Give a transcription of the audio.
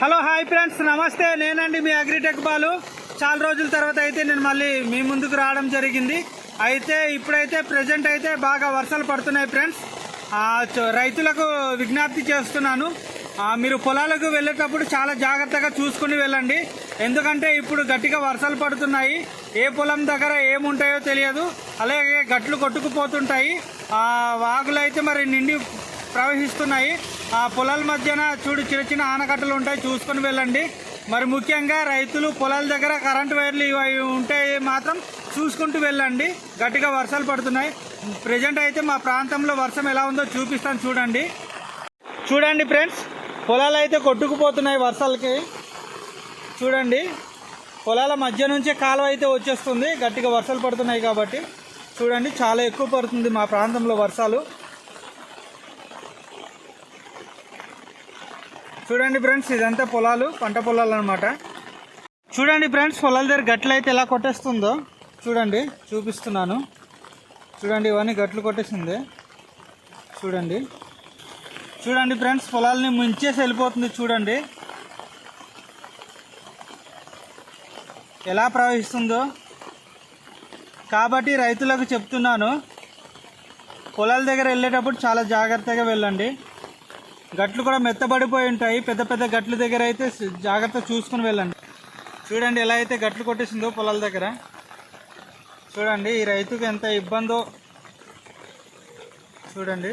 Hello hi friends, నమస్తే. నేనండి మీ agritech Balu. చాలా రోజుల తర్వాత అయితే నేను మళ్ళీ మీ ముందుకు రావడం జరిగింది. అయితే ఇప్పుడైతే ప్రజెంట్ అయితే బాగా వర్షాలు పడుతున్నాయి ఫ్రెండ్స్. రైతులకు విజ్ఞప్తి చేస్తున్నాను, మీరు పొలాలకు వెళ్ళేటప్పుడు చాలా జాగ్రత్తగా చూసుకుని వెళ్ళండి. ఎందుకంటే ఇప్పుడు గట్టిగా వర్షాలు పడుతున్నాయి. ఏ పొలం దగ్గర ఏముంటాయో తెలియదు. అలాగే గట్లు కొట్టుకుపోతుంటాయి. వాగులు అయితే మరి నిండి ప్రవహిస్తున్నాయి. ఆ పొలాల మధ్యన చిన్న చిన్న ఆనకట్టలు ఉంటాయి, చూసుకొని వెళ్ళండి. మరి ముఖ్యంగా రైతులు పొలాల దగ్గర కరెంటు వైర్లు ఇవి ఉంటే మాత్రం చూసుకుంటూ వెళ్ళండి. గట్టిగా వర్షాలు పడుతున్నాయి. ప్రజెంట్ అయితే మా ప్రాంతంలో వర్షం ఎలా ఉందో చూపిస్తాను, చూడండి ఫ్రెండ్స్. పొలాలు అయితే కొట్టుకుపోతున్నాయి వర్షాలకి. చూడండి, పొలాల మధ్య నుంచే కాలువ అయితే వచ్చేస్తుంది. గట్టిగా వర్షాలు పడుతున్నాయి కాబట్టి చూడండి, చాలా ఎక్కువ పడుతుంది మా ప్రాంతంలో వర్షాలు. చూడండి ఫ్రెండ్స్, ఇదంతా పొలాలు, పంట పొలాలు అనమాట. చూడండి ఫ్రెండ్స్, పొలాల దగ్గర గట్లు అయితే ఎలా కొట్టేస్తుందో చూడండి, చూపిస్తున్నాను. చూడండి, ఇవన్నీ గట్లు కొట్టేసింది. చూడండి ఫ్రెండ్స్, పొలాలని ముంచేసి వెళ్ళిపోతుంది. చూడండి ఎలా ప్రవహిస్తుందో. కాబట్టి రైతులకు చెప్తున్నాను, పొలాల దగ్గర వెళ్ళేటప్పుడు చాలా జాగ్రత్తగా వెళ్ళండి. గట్లు కూడా మెత్తబడిపోయి ఉంటాయి. పెద్ద పెద్ద గట్ల దగ్గర అయితే జాగ్రత్త చూసుకుని వెళ్ళండి. చూడండి ఎలా అయితే గట్లు కొట్టేసిందో పొలాల దగ్గర. చూడండి, ఈ రైతుకు ఎంత ఇబ్బందో చూడండి.